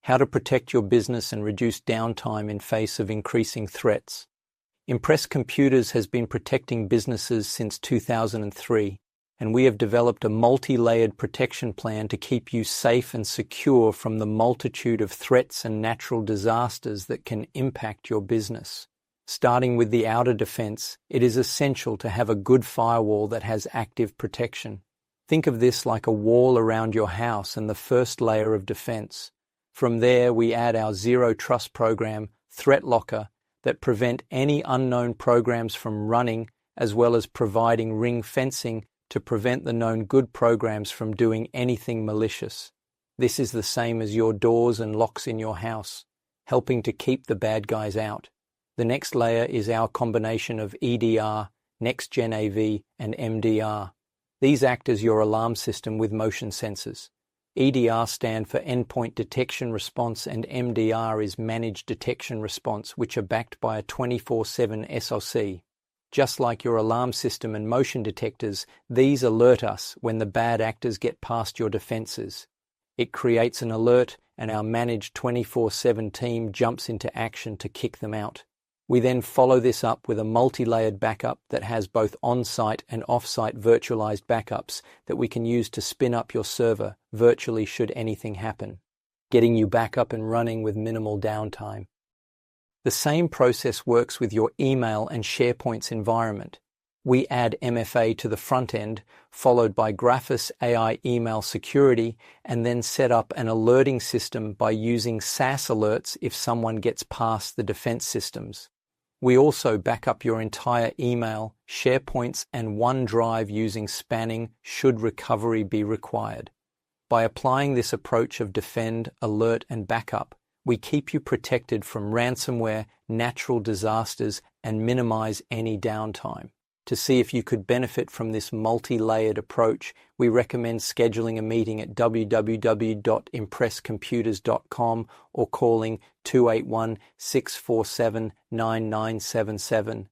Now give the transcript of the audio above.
How to protect your business and reduce downtime in face of increasing threats. Impress Computers has been protecting businesses since 2003, and we have developed a multi-layered protection plan to keep you safe and secure from the multitude of threats and natural disasters that can impact your business. Starting with the outer defense, it is essential to have a good firewall that has active protection. Think of this like a wall around your house and the first layer of defense. From there, we add our Zero Trust program, Threatlocker, that prevent any unknown programs from running, as well as providing ring fencing to prevent the known good programs from doing anything malicious. This is the same as your doors and locks in your house, helping to keep the bad guys out. The next layer is our combination of EDR, next Gen AV, and MDR. These act as your alarm system with motion sensors. EDR stand for Endpoint Detection Response, and MDR is Managed Detection Response, which are backed by a 24/7 SOC. Just like your alarm system and motion detectors, these alert us when the bad actors get past your defenses. It creates an alert, and our managed 24/7 team jumps into action to kick them out. We then follow this up with a multi-layered backup that has both on-site and off-site virtualized backups that we can use to spin up your server virtually should anything happen, getting you back up and running with minimal downtime. The same process works with your email and SharePoint's environment. We add MFA to the front end, followed by Graphis AI email security, and then set up an alerting system by using SaaS alerts if someone gets past the defense systems. We also back up your entire email, SharePoints, and OneDrive using spanning should recovery be required. By applying this approach of defend, alert, and backup, we keep you protected from ransomware, natural disasters, and minimize any downtime. To see if you could benefit from this multi-layered approach, we recommend scheduling a meeting at www.impresscomputers.com or calling 281-647-9977.